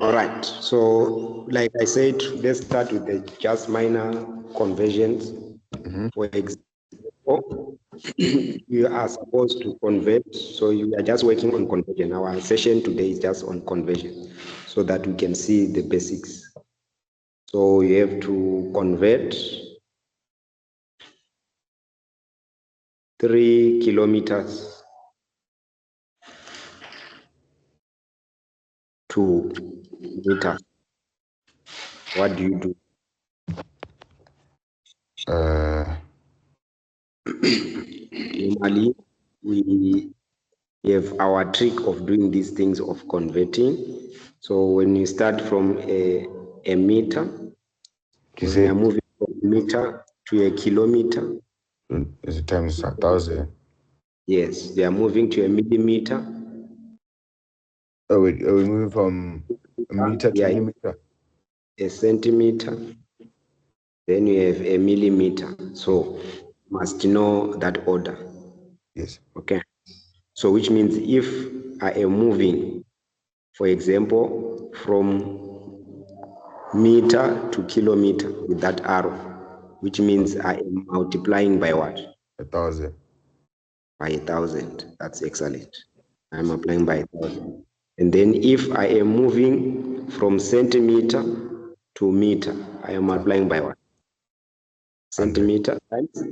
All right. So, like I said, let's start with the just minor conversions. For example, you are supposed to convert. So you are just working on conversion. Our session today is just on conversion so that we can see the basics. So you have to convert 3 kilometers to meters. What do you do? Normally, we have our trick of doing these things of converting. So when you start from a meter, when we are moving from meter to a kilometer, is it times 1,000? yes, they are moving to a millimeter. Are we moving from a meter to millimeter? A centimeter. Then you have a millimeter. So you must know that order. Yes. Okay. So which means if I am moving, for example, from meter to kilometer with that arrow, which means I am multiplying by what? 1,000. By 1,000. That's excellent. I'm applying by 1,000. And then if I am moving from centimeter to meter, I am multiplying by what? Centimeter times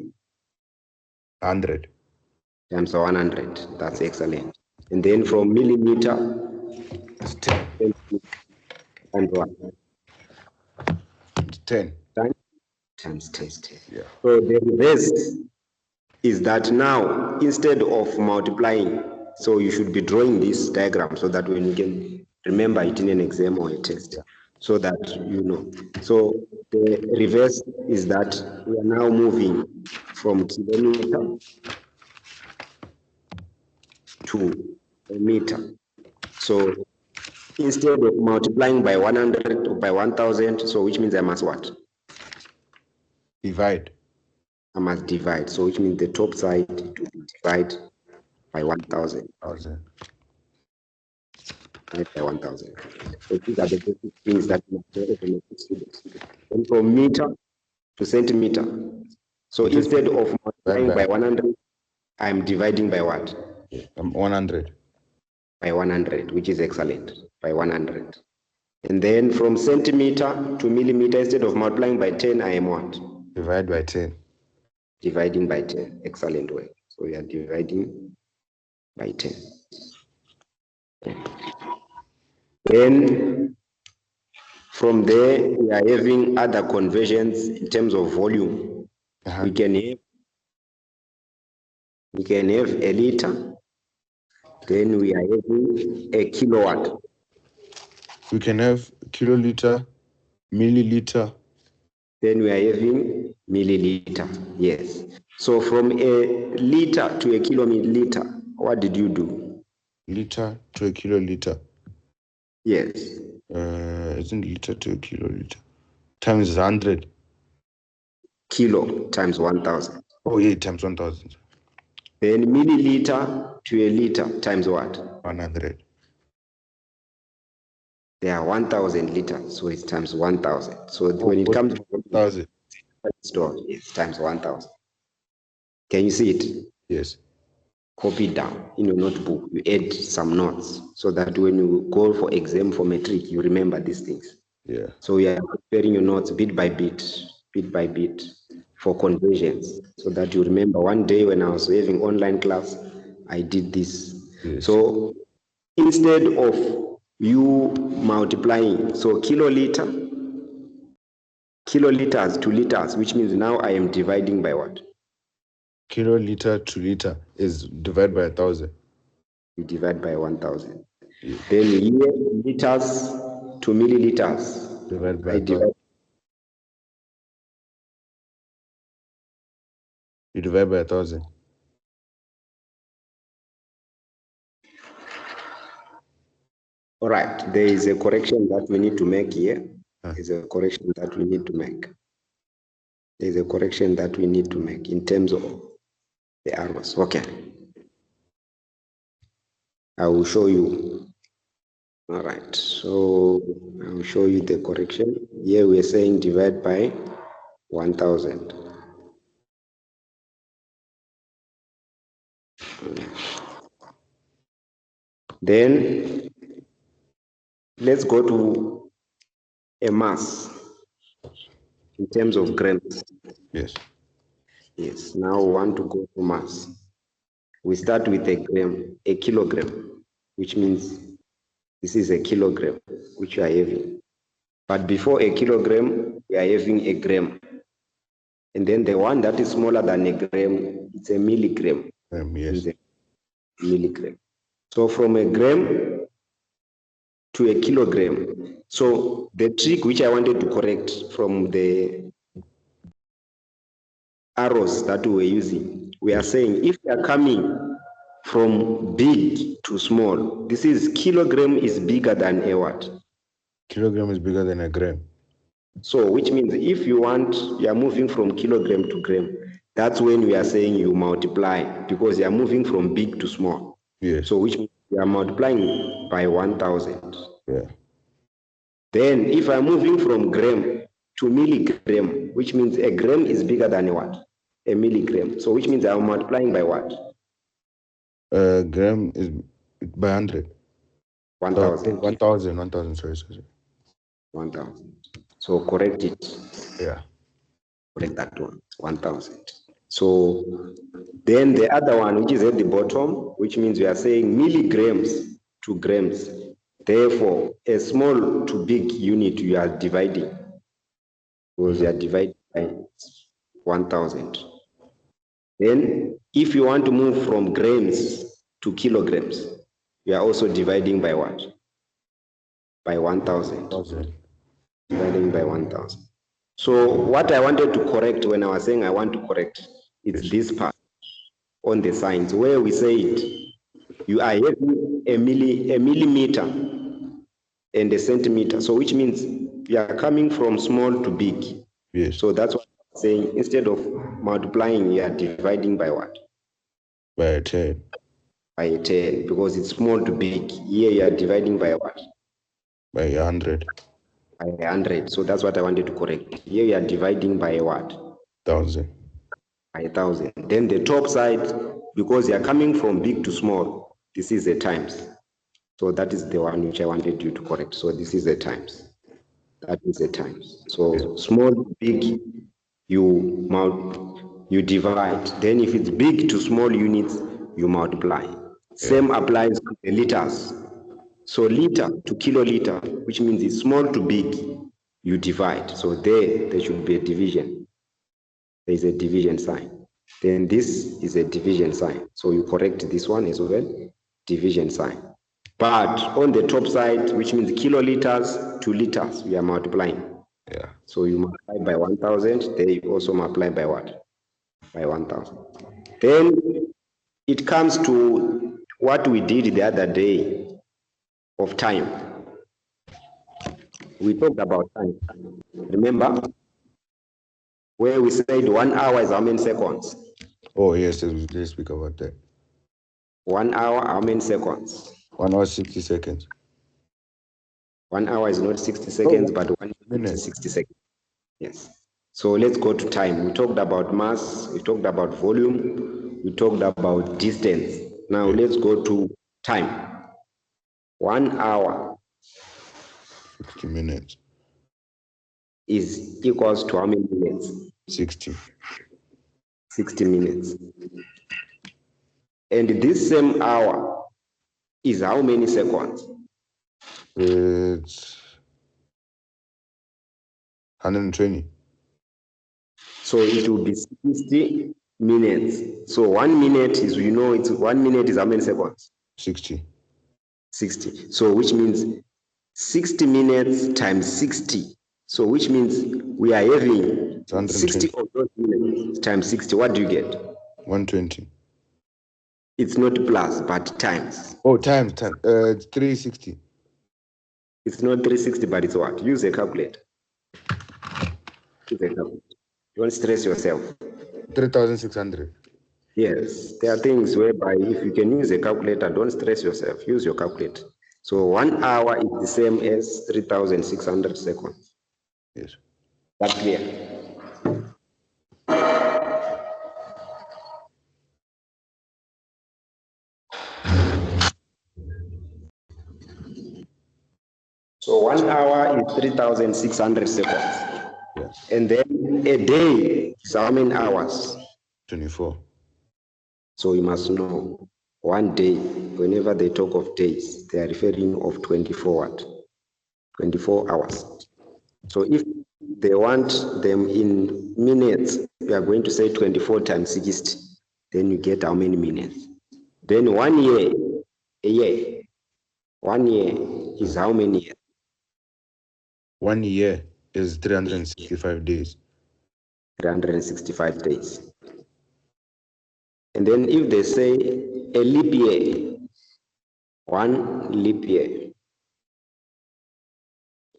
100. Times 100. That's excellent. And then from millimeter, it's 10. Times what? 10. Times 10. Yeah. So the reverse is that now, instead of multiplying, so you should be drawing this diagram so that when you can remember it in an exam or a test, so that you know. So the reverse is that we are now moving from kilometer to a meter. So instead of multiplying by 100 or by 1,000, so which means I must what? Divide. I must divide. So which means the top side to divide by 1,000. Divide by 1,000. So these are the basic things that you must know as students. And from meter to centimeter. So instead of multiplying by 100, I'm dividing by what? 100. By 100, which is excellent. By 100. And then from centimeter to millimeter, instead of multiplying by 10, I am what? Divide by 10. Dividing by 10. Excellent way. So we are dividing by 10. Then from there, we are having other conversions in terms of volume. We can have a liter. Then we are having a kilowatt. We can have kiloliter, milliliter. Then we are having milliliter. Yes. So from a liter to a kiloliter, what did you do? Liter to a kiloliter. Yes. Isn't liter to a kiloliter? Times 100. Kilo times 1,000. Oh, yeah, times 1,000. Then milliliter to a liter times what? 100. There are 1,000 liters, so it's times 1,000. So when it comes to 1,000, it's times 1,000. Can you see it? Yes. Copy it down in your notebook. You add some notes so that when you go for exam for metric, you remember these things. Yeah. So you are preparing your notes bit by bit for conversions, so that you remember. One day when I was having online class, I did this. Yes. So instead of you multiplying, so kiloliters to liters, which means now I am dividing by what? Kiloliter to liter is divided by 1,000. You divide by 1,000. Yeah. Then here, liters to milliliters. Divide by 1,000. You divide by 1,000. All right, there is a correction that we need to make here. There's a correction that we need to make. There's a correction that we need to make in terms of the arrows. Okay. I will show you All right, so I'll show you the correction. Here we're saying divide by 1000. Then let's go to a mass in terms of grams. Yes. Yes, now we want to go to mass. We start with a kilogram, which means this is a kilogram, which you are having. But before a kilogram, we are having a gram. And then the one that is smaller than a gram, it's a milligram. Yes. Milligram. So from a gram to a kilogram. So the trick which I wanted to correct from the arrows that we were using, we are saying if we are coming from big to small, this is kilogram is bigger than a what? Kilogram is bigger than a gram. So which means if you are moving from kilogram to gram, that's when we are saying you multiply because you are moving from big to small. Yes. So which means you are multiplying by 1000. Yeah. Then if I'm moving from gram to milligram, which means a gram is bigger than what? A milligram. So which means I'm multiplying by what? Gram is by 100. 1000. 1000, sorry. 1000. So correct it. Yeah. Correct that one, 1000. So then the other one, which is at the bottom, which means we are saying milligrams to grams. Therefore, a small to big unit you are dividing, because you are dividing by 1000. Then, if you want to move from grams to kilograms, you are also dividing by what? By 1000. Dividing by 1000. So what I wanted to correct when I was saying I want to correct, it's this part on the signs where we said you are having a millimeter and a centimeter. So which means you are coming from small to big. Yes. So that's what I'm saying. Instead of multiplying, you are dividing by what? By a 10. By a 10, because it's small to big. Here you are dividing by what? By 100. By 100. So that's what I wanted to correct. Here you are dividing by what? 1000. By 1000. Then the top side, because you are coming from big to small, this is a times. So that is the one which I wanted you to correct. So this is a times. That is a times. So small to big, you divide. Then if it's big to small units, you multiply. Same applies to the liters. So liter to kiloliter, which means it's small to big, you divide. So there should be a division. There is a division sign. Then this is a division sign. So you correct this one as well, division sign. But on the top side, which means kiloliters to liters, we are multiplying. Yeah. So you multiply by 1000, then you also multiply by what? By 1000. Then it comes to what we did the other day of time. We talked about time. Remember? Where we said 1 hour is how many seconds? Oh, yes, let's speak about that. 1 hour, how many seconds? 1 hour, 60 seconds. 1 hour is not 60 seconds, but 1 minute is 60 seconds. Yes. So let's go to time. We talked about mass, we talked about volume, we talked about distance. Now let's go to time. 1 hour 60 minutes. is equals to how many minutes? 60. 60 minutes. And this same hour is how many seconds? It's 120. So it will be 60 minutes. So 1 minute is, it's 1 minute is how many seconds? 60. 60. So which means 60 minutes times 60. So which means we are having 60 of those minutes times 60. What do you get? 120. It's not plus, but times. Oh, times. 360. It's not 360, but it's what? Use a calculator. Use a calculator. Don't stress yourself. 3,600. Yes, there are things whereby if you can use a calculator, don't stress yourself. Use your calculator. So 1 hour is the same as 3,600 seconds. Yes. That's clear. So 1 hour is 3,600 seconds. Yeah. And then a day is how many hours? 24. So you must know 1 day, whenever they talk of days, they are referring of 24 hours. So if they want them in minutes, we are going to say 24 times 60. Then you get how many minutes? Then 1 year, a year. 1 year is how many years? 1 year is 365 days. 365 days. And then if they say a leap year, 1 leap year,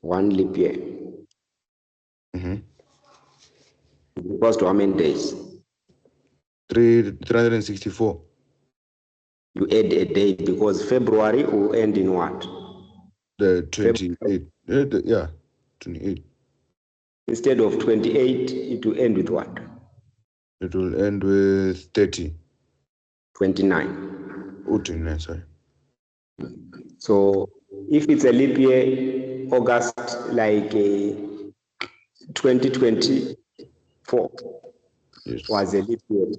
1 leap year, equals to how many days? 364. You add a day because February will end in what? The 28. Yeah, 28. Instead of 28, it will end with what? It will end with 30. 29. Oh, 29, sorry. So if it's a leap year, August, like 2024 Yes. was a leap year.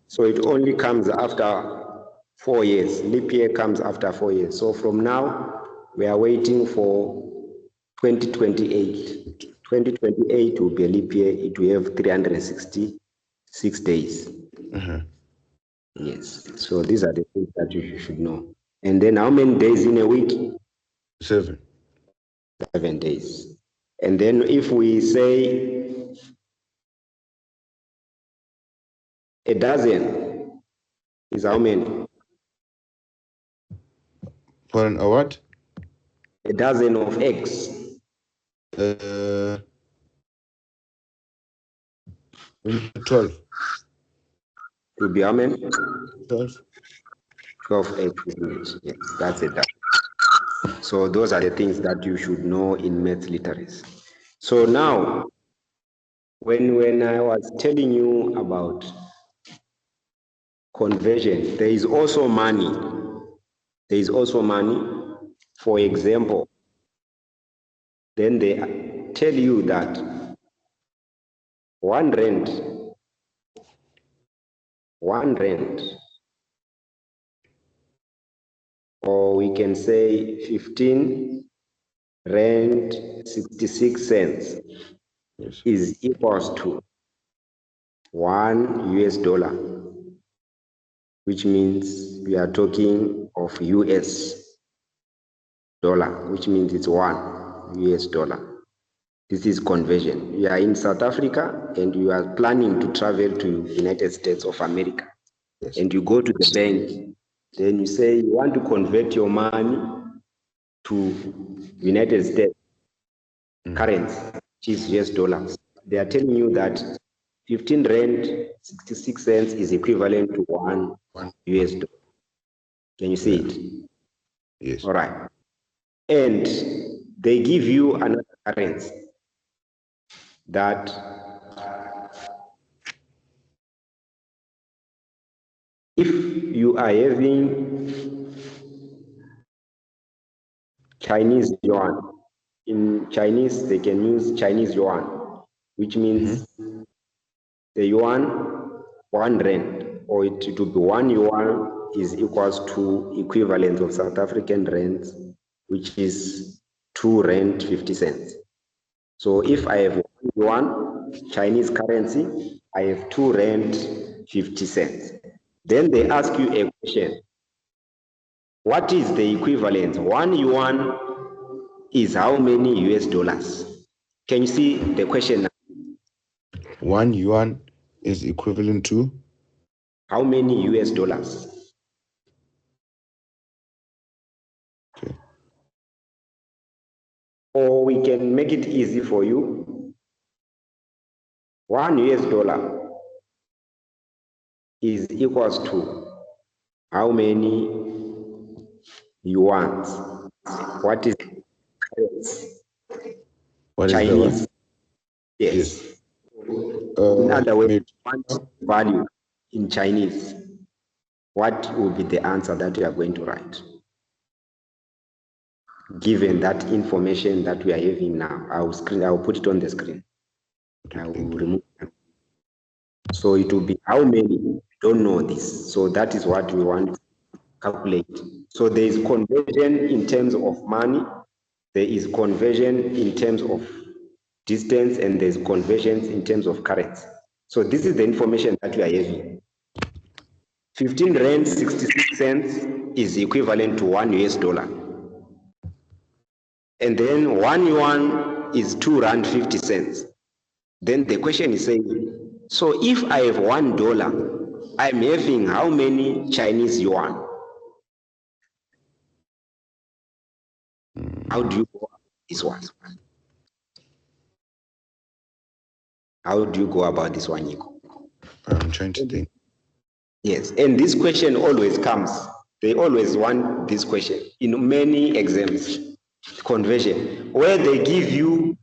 So it only comes after 4 years. Leap year comes after 4 years. So from now, we are waiting for 2028. 2028 will be a leap year. It will have 366 days. Yes. So these are the things that you should know. And then how many days in a week? 7. 7 days. And then if we say a dozen is how many? For a what? A dozen of eggs. 12. Will be how many? 12. 12 eggs. Yes, that's it. So those are the things that you should know in math literacy. So now, when I was telling you about conversion, there is also money. There is also money. For example, then they tell you that 1 rand, or we can say 15 rand 66 cents Yes. is equals to $1, which means we are talking of US dollar, which means it's $1. This is conversion. You are in South Africa and you are planning to travel to United States of America. Yes. And you go to the bank, then you say you want to convert your money to United States currency, which is US dollars. They are telling you that 15 rand 66 cents is equivalent to $1. Can you see it? Yes. All right. And they give you another currency that if you are having Chinese yuan, in Chinese they can use Chinese yuan, which means the yuan, 1 rand, or it to be 1 yuan is equals to equivalent of South African rands, which is 2 rand 50 cents. So if I have 1 yuan Chinese currency, I have 2 rand 50 cents. Then they ask you a question. What is the equivalent? 1 yuan is how many US dollars? Can you see the question now? 1 yuan is equivalent to How many US dollars? Okay. Or we can make it easy for you. 1 US dollar is equals to how many yuans? what is What is the Chinese? what? Yes. In other words, maybe. want value in Chinese. What will be the answer that you are going to write? Given that information that we are having now, I will put it on the screen. I will remove it. So it will be how many? We don't know this. So that is what we want to calculate. So there is conversion in terms of money, there is conversion in terms of distance, and there's conversions in terms of currency. So this is the information that we are having. 15 rand 66 cents is equivalent to $1. And then 1 yuan is 2 rand 50 cents. Then the question is saying, so if I have $1, I'm having how many Chinese yuan? How do you go about this one? How do you go about this one, Nico? I'm trying to think. Yes, and this question always comes. They always want this question in many exams. Conversion, where they give you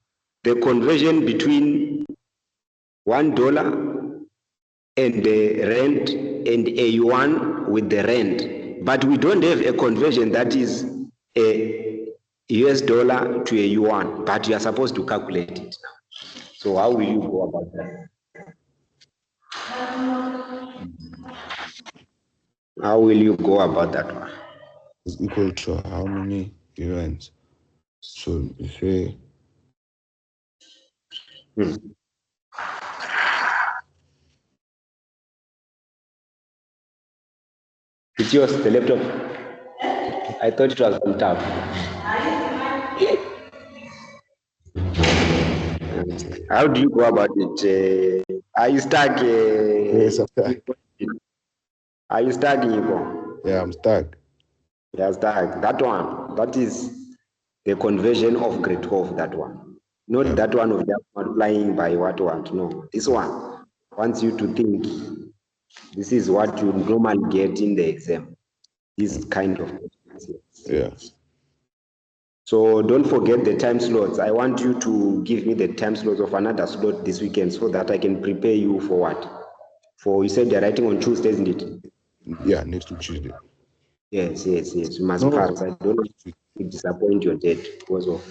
the conversion between $1 and the rand and a yuan with the rand, but we don't have a conversion that is a US dollar to a yuan, but you are supposed to calculate it now. So how will you go about that? How will you go about that one? It's equal to how many yuans? So if we It's yours, the laptop. I thought it was on tab. How do you go about it? Are you stuck? Yes, I'm stuck. Are you stuck, Nico? Yeah, I'm stuck. You're stuck. That one, that is the conversion of grade 12, that one. Not that one of just multiplying by what one. No, this one wants you to think. This is what you normally get in the exam. This kind of questions. Yeah. So don't forget the time slots. I want you to give me the time slots of another slot this weekend so that I can prepare you for what? For, you said you're writing on Tuesday, isn't it? Yeah, next week Tuesday. Yes. You must pass. I don't want to disappoint your dad because of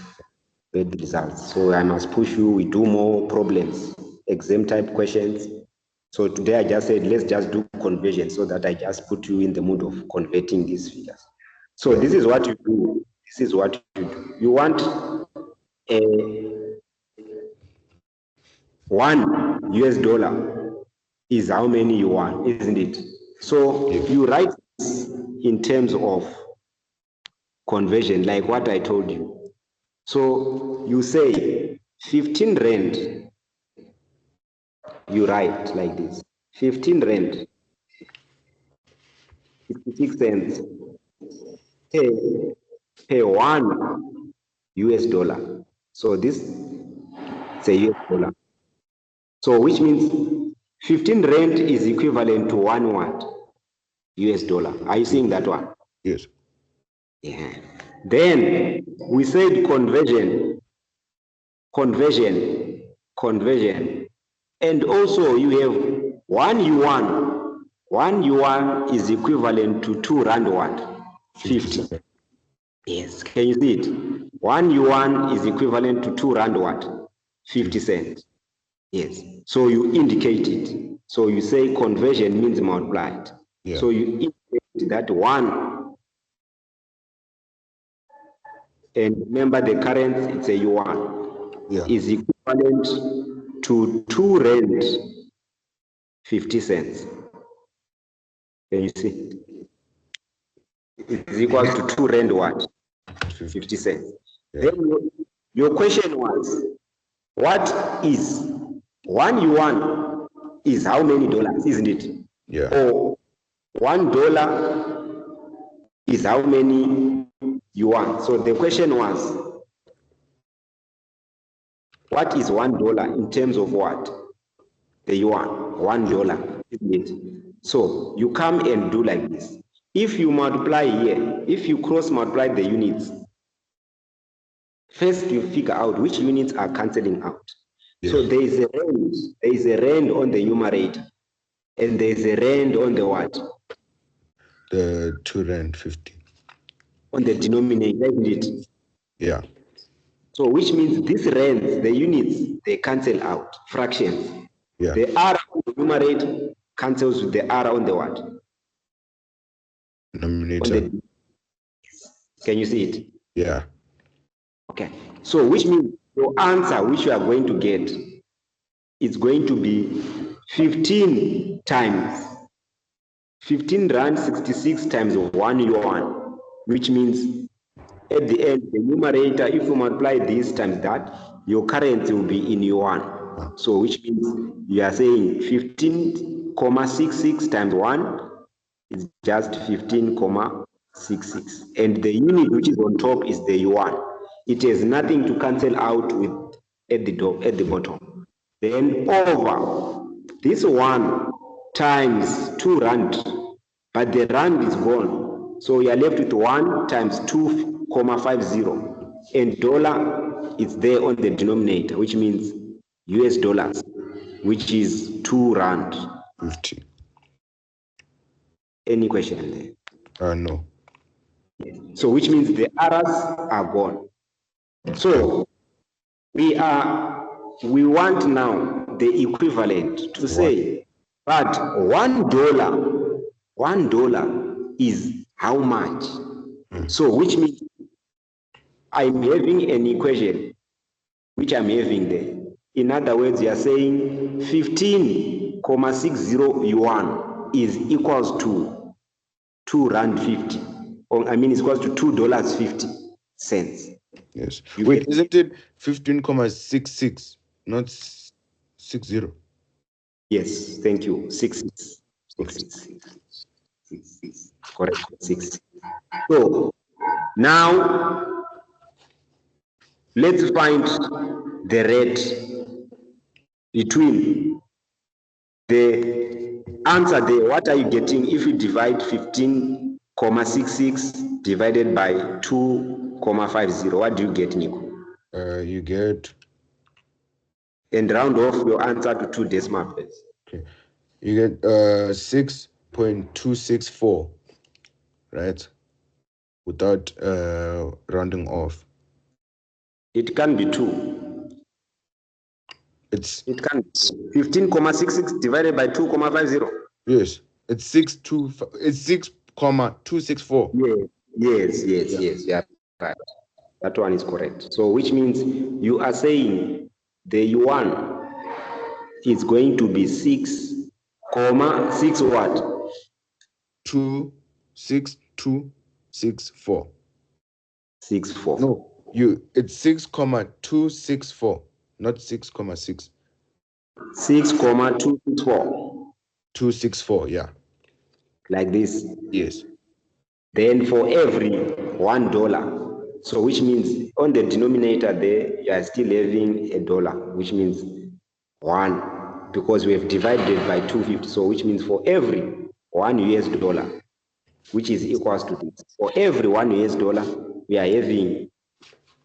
bad results. So I must push you. We do more problems, exam type questions. So today I just said, let's just do conversion so that I just put you in the mood of converting these figures. So this is what you do. This is what you do. You want a $1 is how many you want, isn't it? So you write this in terms of conversion, like what I told you. So you say 15 rand, you write like this, 15 rand, 66 cents, pay $1. So this is a US dollar. So which means 15 rand is equivalent to $1 US dollar. Are you seeing that one? Yes. Yeah. Then we said conversion. And also you have 1 yuan. 1 yuan is equivalent to 2 rand what? 50. Yes, can you see it? 1 yuan is equivalent to 2 rand what? 50 cents. Yes, so you indicate it. So you say conversion means multiplied. Yeah. So you indicate that 1, and remember the currency, it's a yuan, is equivalent to 2 rand 50 cents. Can you see? It is equal to 2 rand what? 50 cents. Yeah. Then your question was, what is 1 yuan is how many dollars, isn't it? Yeah. Or $1 is how many yuan? So the question was, what is $1 in terms of what? The yuan, $1, isn't it? So you come and do like this. If you multiply here, if you cross multiply the units, first you figure out which units are cancelling out. Yeah. So there is a rand on the numerator, and there is a rand on the what? The R2.50. On the denominator, isn't it? Yeah. So which means these rands, the units, they cancel out, fractions. Yeah. The R on the numerator cancels with the R on the what? Denominator. Can you see it? Yeah. Okay. So which means your answer, which you are going to get, is going to be 15 times 15 rand 66 times 1 yuan, which means at the end, the numerator, if you multiply this times that, your currency will be in yuan. So which means you are saying 15,66 times 1 is just 15,66. And the unit which is on top is the yuan. It has nothing to cancel out with at the bottom. Then over this one times 2 rand, but the rand is gone. So you are left with 1 times 2,50, and dollar is there on the denominator, which means US dollars, which is 2 rand. 50. Any question there? No. So which means the others are gone. So we want now the equivalent to say, but $1 is how much? So which means I'm having an equation which I'm having there. In other words, you are saying 15,60 yuan is equals to 2 rand 50. Or I mean, it's equals to $2.50. Yes. Wait, isn't it 15,66, not 60? Yes, thank you. 66. 66. Correct. 6. So now let's find the rate between the answer there. What are you getting if you divide 15,66 divided by 2,50? What do you get, Nico? You get, and round off your answer to 2 decimal places. okay. You get 6.264, right? Without rounding off. It can be 2. It can be 15,66 divided by 2,50. Yes, it's 6,264. Yes. Yeah, right. That one is correct. So which means you are saying the yuan is going to be 6,6 what? 2,6,264. 64. No, it's 6,264, not 6,6. 6,264. 264, yeah. Like this. Yes. Then for every $1, so which means on the denominator there, you are still having $1, which means 1, because we have divided by 250. So which means for every $1, which is equals to this. For every $1, we are having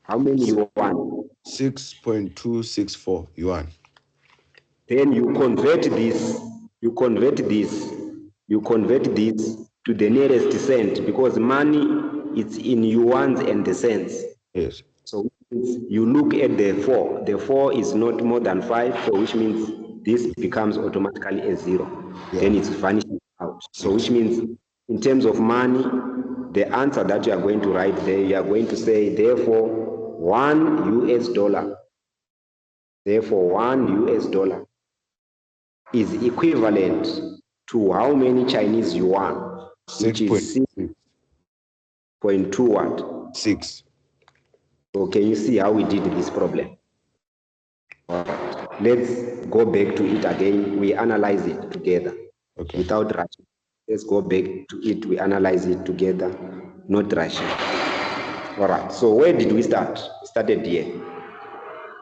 how many yuan? 6.264 yuan. Then you convert this to the nearest cent, because money is in yuans and the cents. Yes. So you look at the 4. The 4 is not more than 5, so which means this becomes automatically a 0. Yeah. Then it's vanishing out. So which means in terms of money, the answer that you are going to write there, you are going to say, therefore, $1 is equivalent to how many Chinese yuan? 6.2 what? 6. So can you see how we did this problem? All right. Let's go back to it again. We analyze it together. Okay. Without rushing. Let's go back to it. We analyze it together, not rushing. All right. So where did we start? We started here.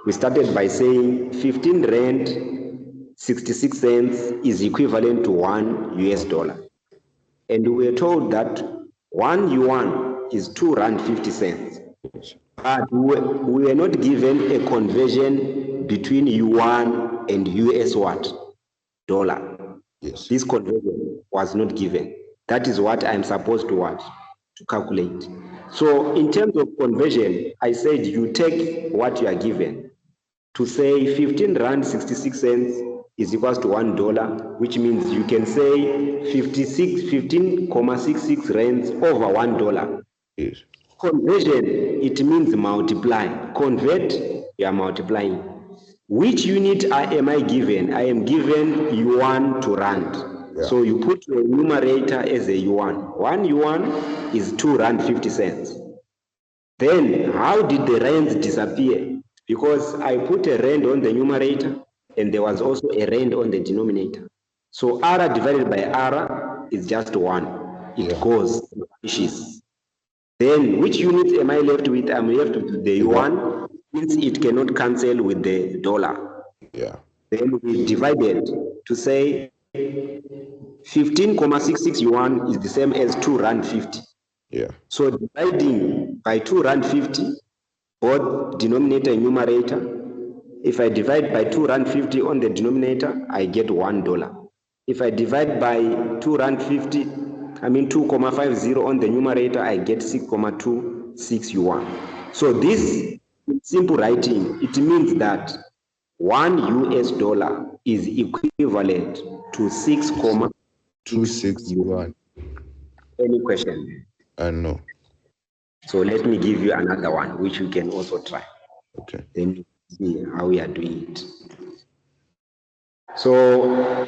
We started by saying 15 rand 66 cents is equivalent to $1. And we were told that 1 yuan is 2 rand 50 cents. But we were not given a conversion between yuan and US what? Dollar. Yes. This conversion was not given. That is what I'm supposed to what? To calculate. So in terms of conversion, I said you take what you are given. To say 15 rand 66 cents is equals to $1, which means you can say 15.66 rands over $1. Yes. Conversion, it means multiply. Convert, you are multiplying. Which unit am I given? I am given yuan to rand. Yeah. So you put your numerator as a yuan. 1 yuan is 2 rand 50 cents. Then how did the rands disappear? Because I put a rand on the numerator and there was also a rand on the denominator. So R divided by R is just 1. It goes, it vanishes. Then which unit am I left with? I'm left with the yuan, since it cannot cancel with the dollar. Yeah. Then we divided to say 15.66 yuan is the same as 2 rand 50. Yeah. So dividing by 2 rand 50, both denominator and numerator, if I divide by 2 rand 50 on the denominator, I get $1. If I divide by 2 rand 50, 2.50 on the numerator, I get 6.26 yuan. So this, in simple writing, it means that $1 US is equivalent to 6.26 yuan. Any question? No. So let me give you another one, which you can also try. Okay. Then you see how we are doing it. So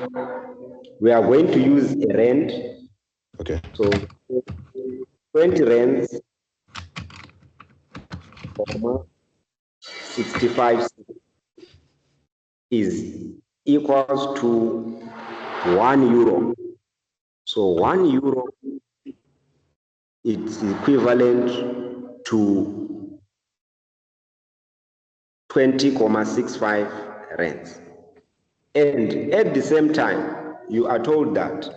we are going to use a rand. Okay. So 20 rands, 65 is equals to €1. So €1 it's equivalent to 20.65 rands. And at the same time, you are told that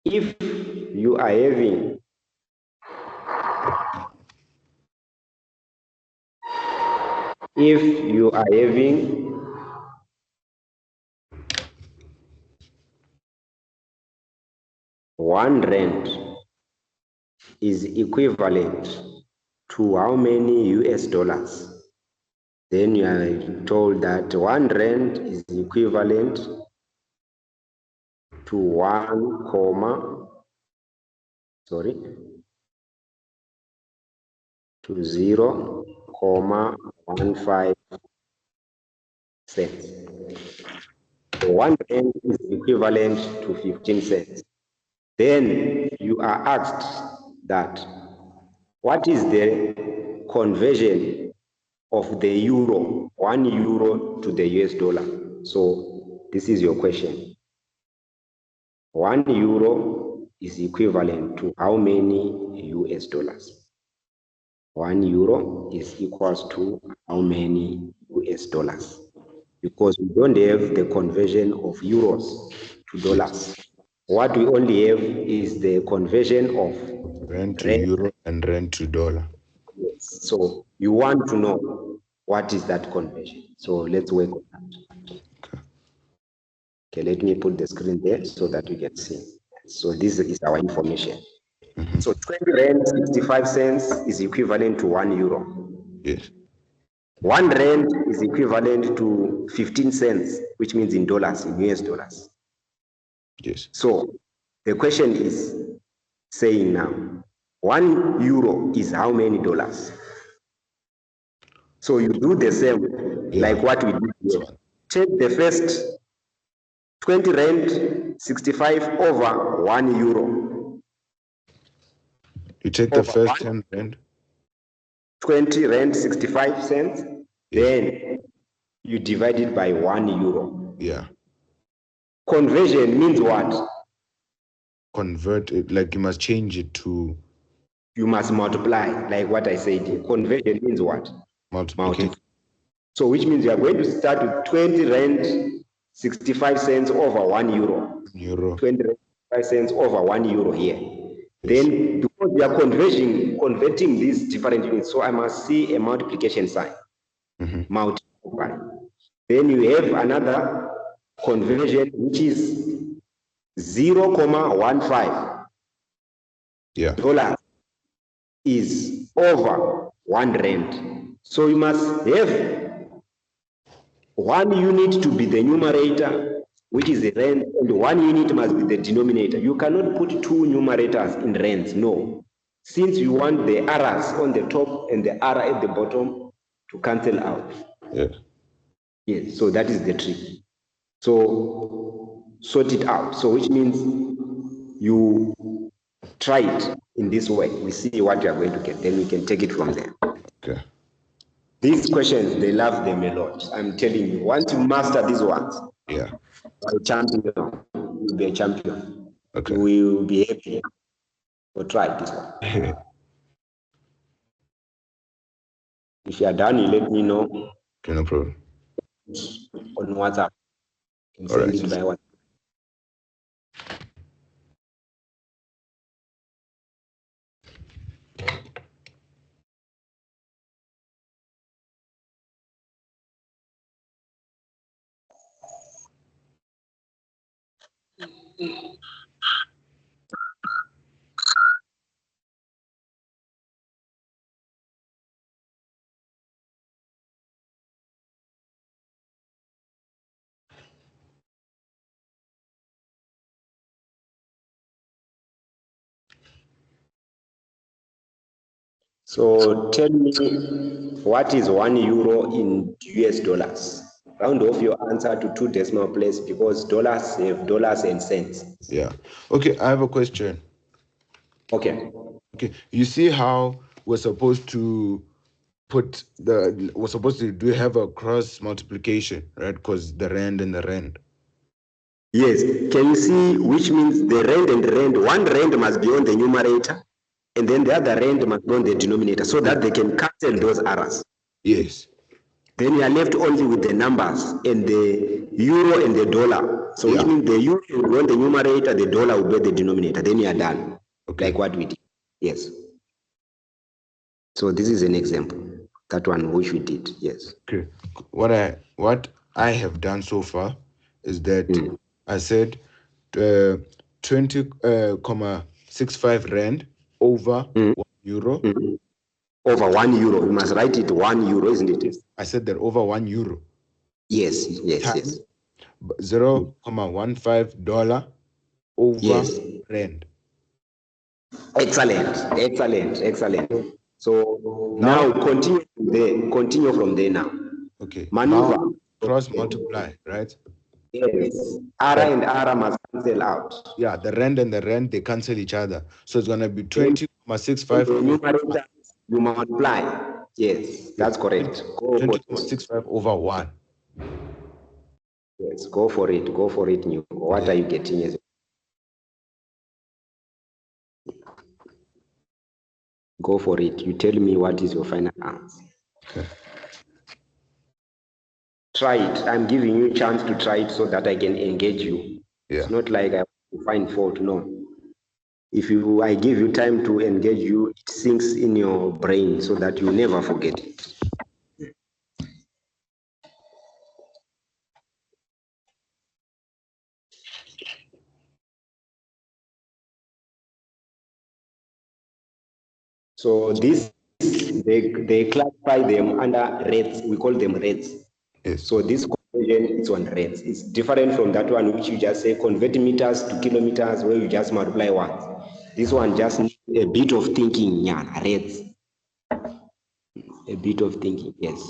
if you are having R1 is equivalent to how many US dollars? Then you are told that R1 is equivalent to 0.15 cents. So R1 is equivalent to 15 cents. Then you are asked that what is the conversion of the euro, €1 to the US dollar? So this is your question. €1 is equivalent to how many US dollars? €1 is equals to how many US dollars? Because we don't have the conversion of euros to dollars. What we only have is the conversion of rand to euro and rand to dollar. Yes. So you want to know what is that conversion. So let's work on that. Okay, let me put the screen there so that you can see. So this is our information. So 20 rand 65 cents is equivalent to €1. Yes. R1 is equivalent to 15 cents, which means in dollars, in US dollars. Yes. So the question is saying now, €1 is how many dollars? So you do the same, like what we did here. Take the first 20 rand 65 over €1. You take the first 10 rand. 20 rand 65 cents, then you divide it by €1. Yeah. Conversion means what? Convert it, like you must change it to. You must multiply, like what I said. Conversion means what? Multiply. So which means you are going to start with 20 rand 65 cents over 1 euro. Euro. 25 cents over 1 euro here. Yes. Then because we are converting these different units, so I must see a multiplication sign. Multiply. Then you have another conversion which is 0.15 Yeah. dollars is over 1 rand. So you must have 1 unit to be the numerator, which is the rand, and 1 unit must be the denominator. You cannot put 2 numerators in rands, no. Since you want the R's on the top and the R at the bottom to cancel out. Yeah. Yes, so that is the trick. So sort it out. So which means you try it in this way. We see what you are going to get, then we can take it from there. Okay. These questions, they love them a lot. I'm telling you, once you master these ones, yeah, you're a champion. You'll be a champion. Okay. You will be happy. So try this one. If you are done, you let me know. Okay, no problem. On WhatsApp. You can send it by WhatsApp. So tell me, what is 1 euro in US dollars? Round off your answer to 2 decimal places because dollars have dollars and cents. Yeah. Okay, I have a question. Okay. Okay, you see how we're supposed to do have a cross multiplication, right? Because the rand and the rand. Yes. Can you see which means the rand and the rand? 1 rand must be on the numerator, and then the other rand must be on the denominator, so that they can cancel those errors. Yes. Then you are left only with the numbers and the euro and the dollar. So which means the euro will be on the numerator, the dollar will be the denominator. Then you are done. Okay. Like what we did. Yes. So this is an example. That one which we did. Yes. Okay. What I have done so far is that I said 20.65 rand over 1 euro. Over 1 euro. You must write it 1 euro, isn't it? I said that over 1 euro. Yes, yes. 0.15 dollar over rand. Excellent. So now continue from there now. Okay. Maneuver. Now cross multiply, right? Yes. R and R must cancel out. Yeah, the rand and the rand, they cancel each other. So it's going to be 20.65. Numerator, you multiply. Yes, that's correct. 20.65 over 1. Yes, go for it. New. What are you getting? Go for it. You tell me what is your final answer. Okay. Try it. I'm giving you a chance to try it so that I can engage you. Yeah. It's not like I find fault. No. If I give you time to engage you, it sinks in your brain so that you never forget it. So this, they classify them under rates. We call them rates. Yes. So this conversion is on rates. It's different from that one which you just say convert meters to kilometers where you just multiply once. This one just needs a bit of thinking, rates. A bit of thinking, yes.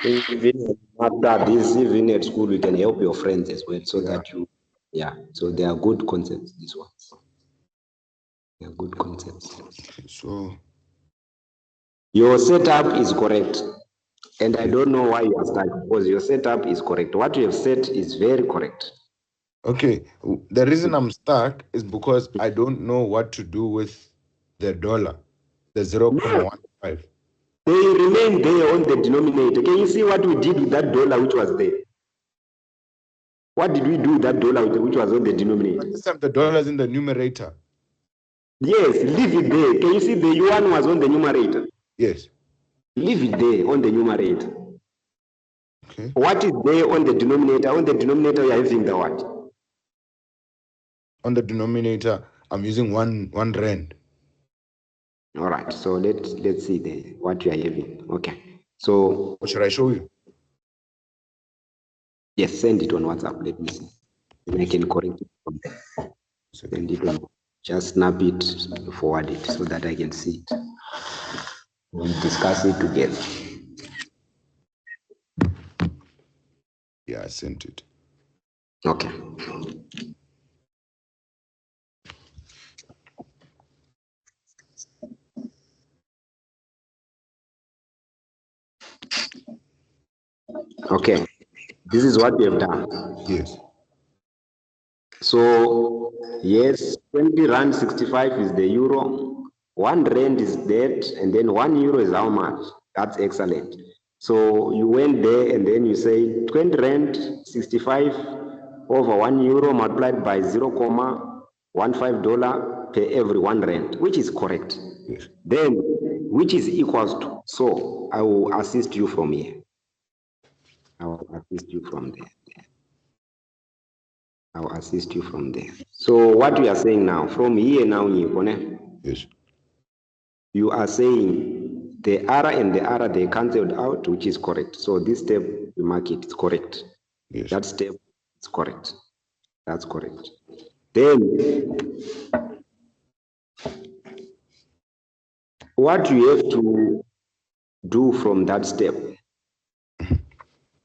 Even after this, even at school, you can help your friends as well, so Yeah. that you, yeah. So they are good concepts. These ones, they are good concepts. So Your setup is correct, and I don't know why you are stuck, because your setup is correct. What you have said is very correct. okay, the reason I'm stuck is because I don't know what to do with the dollar, the 0.15. They remain there on the denominator. Can you see what we did with that dollar which was there? What did we do with that dollar which was on the denominator? But this time the dollar is in the numerator. Yes, leave it there. Can you see the yuan was on the numerator? Yes. Leave it there on the numerator. Okay. What is there on the denominator? On the denominator, you are having the what? On the denominator, I'm using one rand. All right. So let's see what you are having. Okay. So What should I show you? yes, send it on WhatsApp. Let me see. And I can correct it from there. Send it on. Just snap it, forward it so that I can see it. We'll discuss it together. Yeah, I sent it. Okay. Okay. This is what we have done. Yes. So yes, 20 rand 65 is the euro, 1 rand is that, and then 1 euro is how much? That's excellent. So you went there and then you say 20 rand 65 over 1 euro multiplied by 0.15 dollar per every 1 rand, which is correct. Yes. Then which is equals to, so I will assist you from here. I will assist you from there. I'll assist you from there. So what we are saying now, from here now, Yes. you are saying the R and the R, they cancelled out, which is correct. So this step, you mark it, it's correct. Yes. That step is correct. That's correct. Then, what you have to do from that step,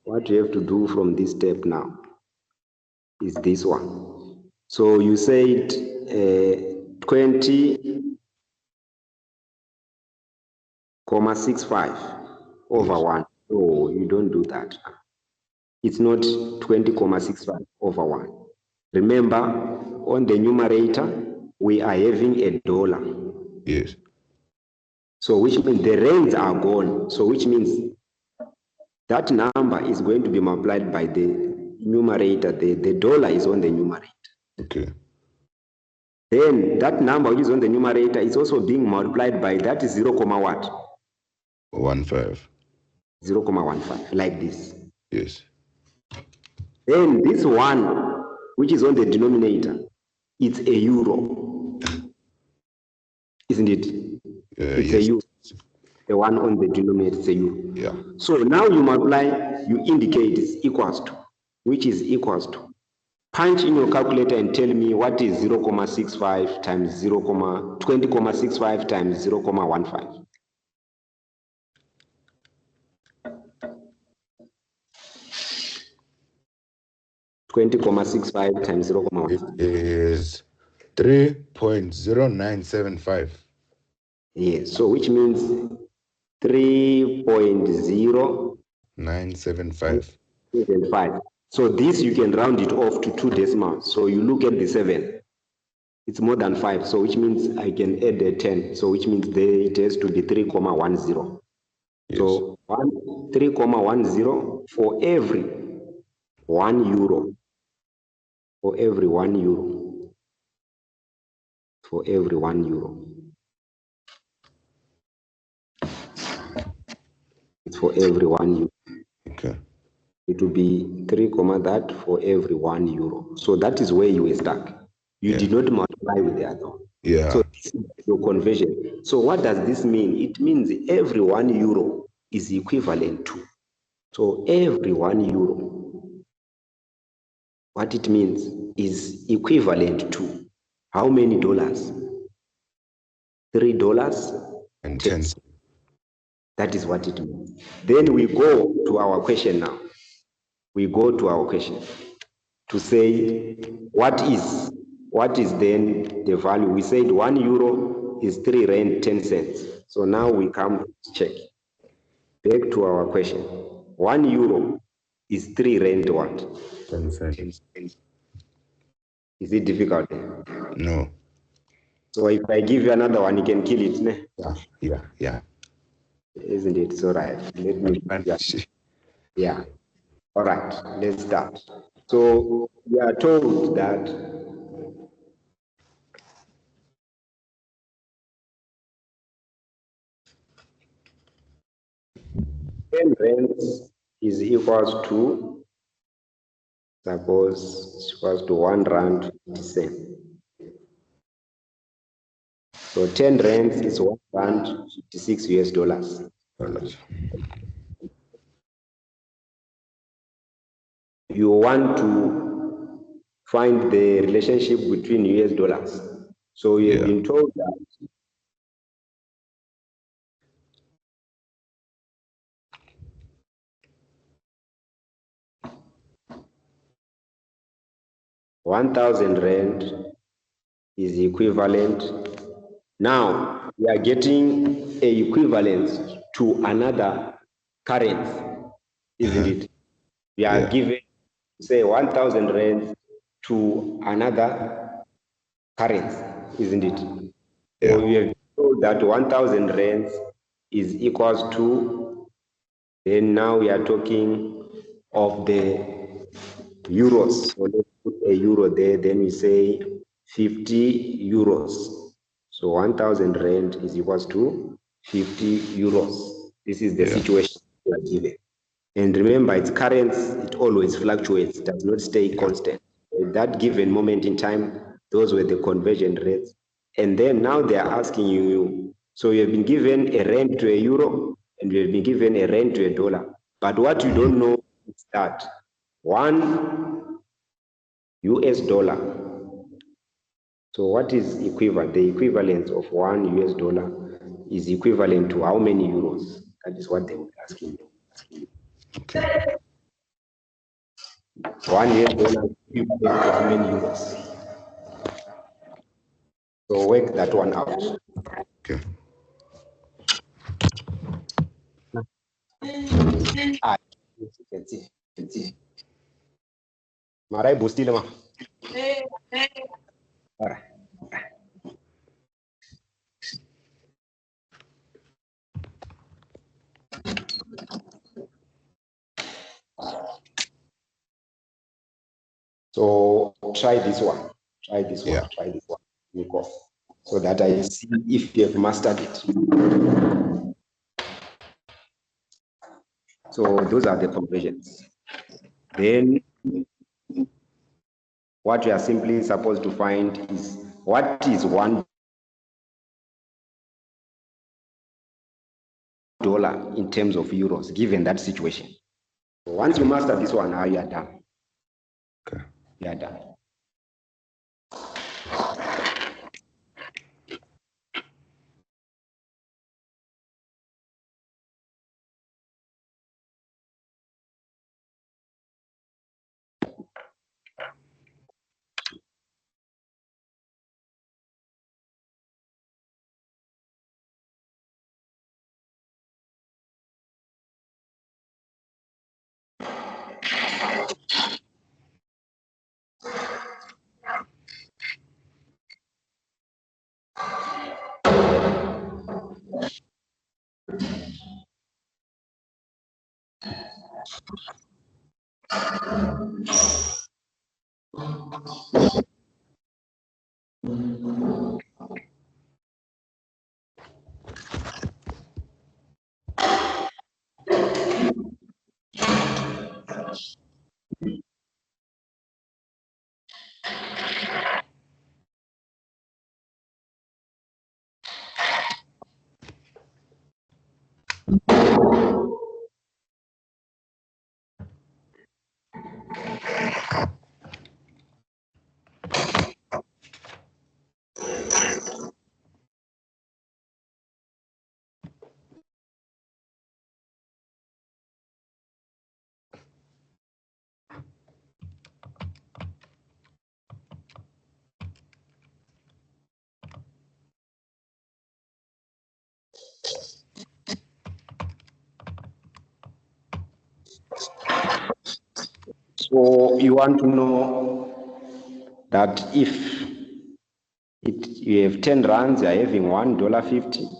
what you have to do from this step now is this one. So you said 20.65 over Yes. 1. No, you don't do that. It's not 20.65 over 1. Remember, on the numerator, we are having a dollar. Yes. So which means the rands are gone. So which means that number is going to be multiplied by the numerator. The dollar is on the numerator. Okay. Then that number which is on the numerator is also being multiplied by that 0, what? 15. 0.15, like this. Yes. Then this one, which is on the denominator, it's a euro, isn't it? It's yes. a euro. The one on the denominator is a euro. Yeah. So now you multiply, you indicate is equals to, which is equals to. Punch in your calculator and tell me what is 0.65 times 20.65 times 0.15. 20.65 times 0.15. It is 3.0975. Yes, so which means 3.0975. 975. So this you can round it off to 2 decimals. So you look at the 7. It's more than 5. So which means I can add a 10. So which means there it has to be 3.10. Yes. So 3.10 for every 1 euro. For every 1 euro. For every 1 euro. It's for every 1 euro. Okay. It will be 3, that for every 1 euro. So that is where you were stuck. You did not multiply with the other one. Yeah. So this is your conversion. So what does this mean? It means every 1 euro is equivalent to. So every 1 euro, what it means is equivalent to how many dollars? $3 and 10. That is what it means. Then we go to our question now. We go to our question to say what is then the value. We said €1 is 3 rand 10 cents. So now we come to check. Back to our question. €1 is 3 rand what? 10 cents. Is it difficult? No. So if I give you another one, you can kill it, ne? Yeah. Isn't it? So right. Let me. Yeah. All right. Let's start. So we are told that rent is equals to, suppose it's equals to 1 rand 50 cents. So 10 rands is 1 rand 56 US dollars. You want to find the relationship between US dollars. So you have been told that R1,000 is equivalent. Now we are getting a equivalence to another currency, isn't it? We are given, say, 1,000 rands to another currency, isn't it? So we have told that 1,000 rands is equals to, then now we are talking of the euros. So let's put a euro there, then we say 50 euros. So 1,000 rand is equals to 50 euros. This is the situation we are given. And remember, it's currency, it always fluctuates, it does not stay constant. At that given moment in time, those were the conversion rates. And then now they are asking you, so you have been given a rand to a euro, and you have been given a rand to a dollar. But what you don't know is that $1 US. So what is equivalent? The equivalence of $1 US is equivalent to how many euros? That is what they would ask you. Okay. $1 US equivalent to how many euros? So work that one out. Okay. You can see. Marai boosted ma. All right. So try this one. Try this one. Nico, so that I see if you have mastered it. So those are the conversions. Then what we are simply supposed to find is what is $1 in terms of euros, given that situation. So once you master this one, now you are done. Okay. You are done. you want to know that if you have 10 rands, you are having $1.50,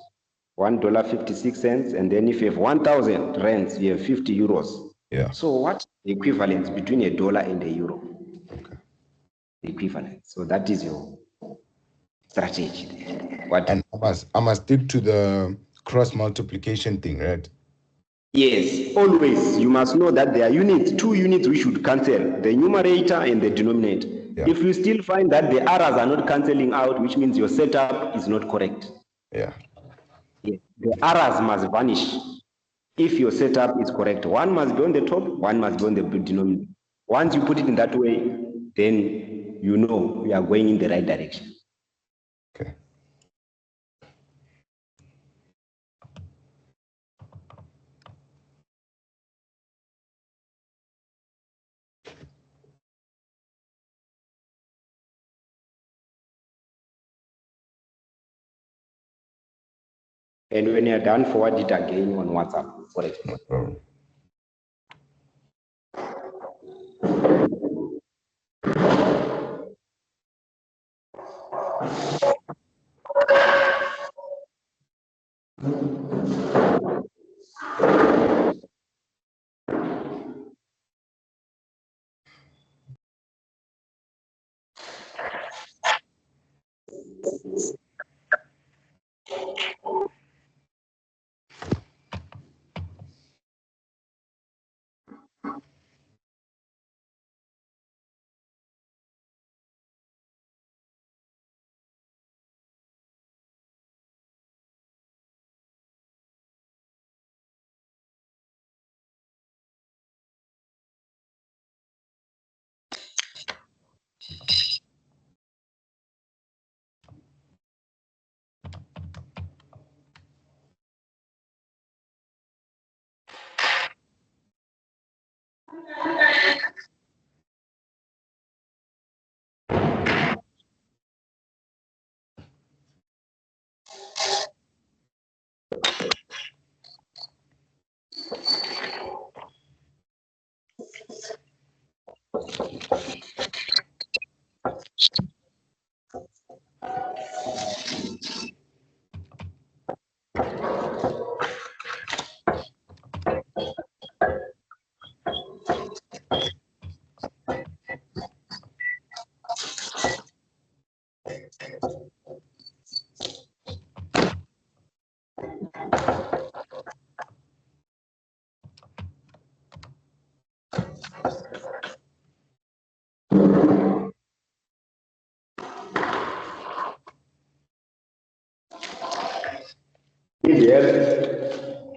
$1.56, and then if you have 1,000 rands, you have 50 euros. Yeah. So what's the equivalence between a dollar and a euro? Okay. The equivalence. So that is your strategy there. What? And I must stick to the cross multiplication thing, right? Yes, always. You must know that there are units, 2 units we should cancel, the numerator and the denominator. Yeah. If you still find that the errors are not cancelling out, which means your setup is not correct. Yeah. Yes. The errors must vanish if your setup is correct. One must be on the top, one must be on the denominator. Once you put it in that way, then you know you are going in the right direction. Okay. And when you're done, forward it again on WhatsApp. Correct. No problem.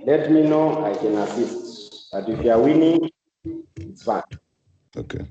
Let me know, I can assist. But if you are winning, it's fine. Okay.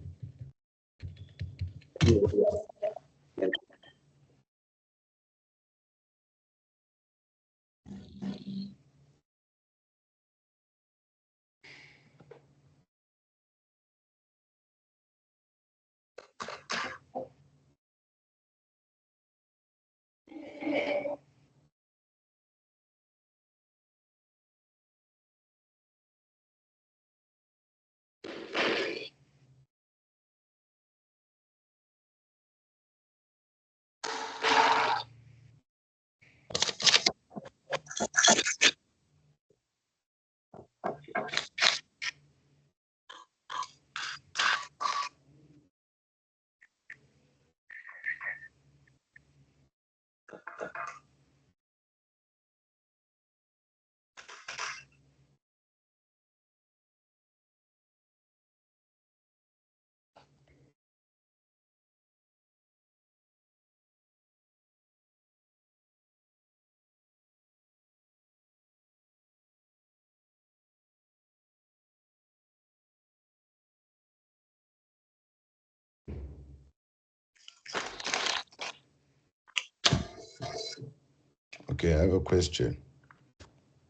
Okay, I have a question.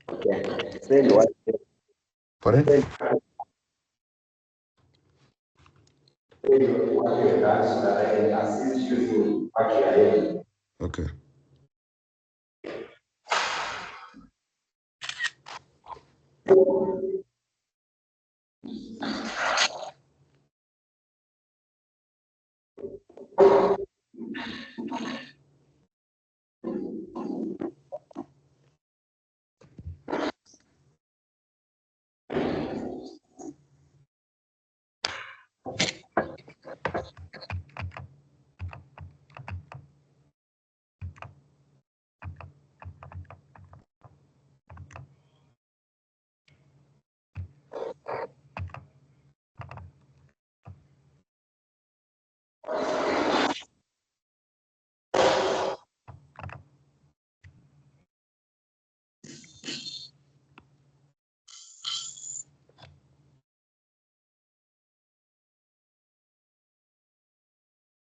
Okay. Send what? Pardon? Send what you have done so that I can assist you in what you are having. Okay.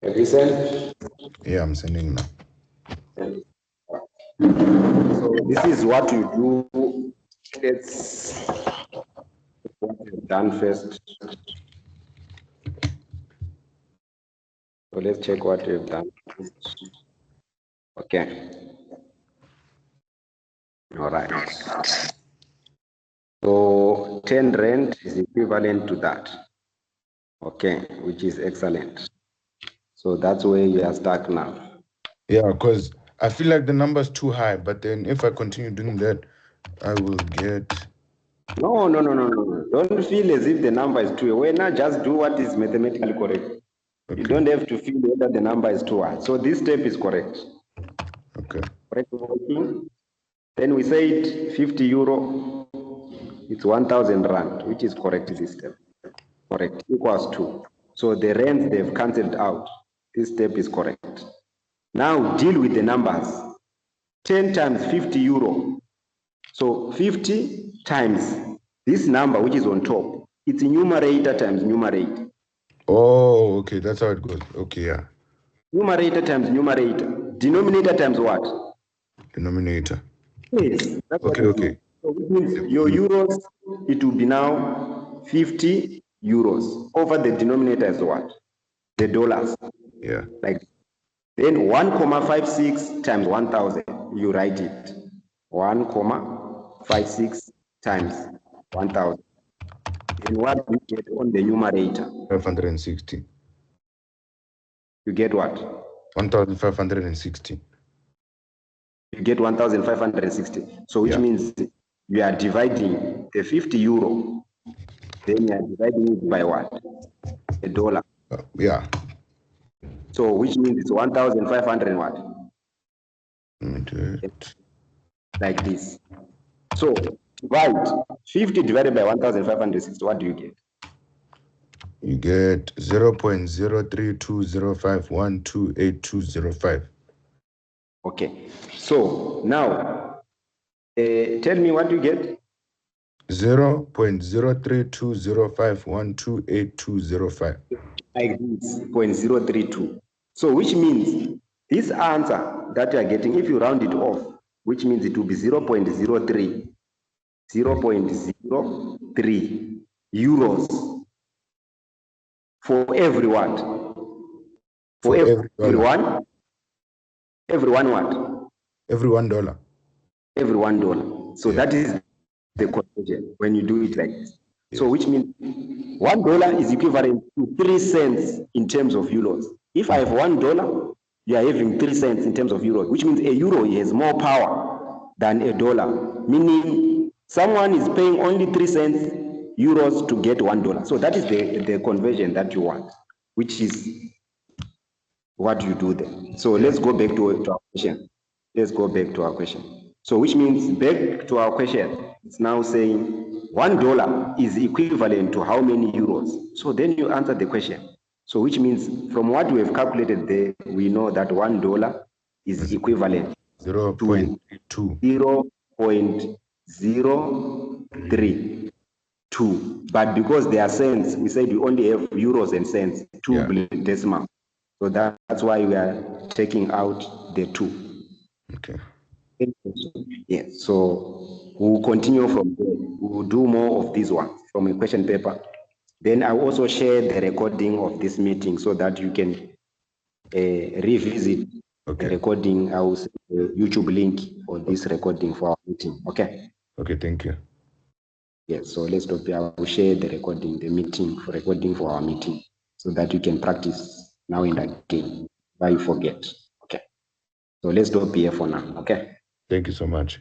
Have you sent? Yeah, I'm sending now. So this is what you do. It's what you've done first. So let's check what you've done. Okay. All right. So 10 rand is equivalent to that. Okay, which is excellent. So that's where you are stuck now. Yeah, because I feel like the number's too high, but then if I continue doing that, I will get... No. Don't feel as if the number is too high. Why not just do what is mathematically correct? Okay. You don't have to feel whether the number is too high. So this step is correct. Okay. Correct working. Then we said 50 euro, it's 1,000 rand, which is correct this step. Correct, equals 2. So the rands they've cancelled out. This step is correct. Now deal with the numbers. 10 times 50 euro. So 50 times this number, which is on top, it's numerator times numerator. Oh, okay, that's how it goes. Okay, yeah. Numerator times numerator. Denominator times what? Denominator. Yes. That's Okay, what okay. So which means your euros, it will be now 50 euros. Over the denominator is what? The dollars. Yeah. Like then 1,56 times 1,000. You write it. 1,56 times 1,000. And what do you get on the numerator? 560. You get what? 1,560. You get 1,560. So which means you are dividing the 50 euro, then you are dividing it by what? A dollar. Yeah. So which means it's 1,500 what? Like this. So divide 50 divided by 1,560. What do you get? You get 0.03205128205. Okay. So now, tell me what you get. 0.03205128205. Like this, 0.032. So which means this answer that you are getting, if you round it off, which means it will be 0.03. 0.03 euros for everyone. For everyone. Everyone what? Every $1. Every $1. So that is the conversion when you do it like this. Yes. So which means $1 is equivalent to 3 cents in terms of euros. If I have $1, you are having 3 cents in terms of euros, which means a euro has more power than a dollar, meaning someone is paying only 3 cents euros to get $1. So that is the conversion that you want, which is what you do there. So let's go back to our question. Let's go back to our question. So which means back to our question, it's now saying $1 is equivalent to how many euros? So then you answer the question. So which means from what we have calculated there, we know that $1 is equivalent 0.2. 0.032. But because they are cents, we said we only have euros and cents, two decimal. So that's why we are taking out the 2. Okay. Yes. So we'll continue from there. We'll do more of these ones from a question paper. Then I will also share the recording of this meeting so that you can revisit the recording. I will send the YouTube link for this recording for our meeting. Okay. Okay. Thank you. Yes. So let's stop here. I will share the recording, the meeting for recording for our meeting so that you can practice now in the game. Why you forget? Okay. So let's do PF for now. Okay. Thank you so much.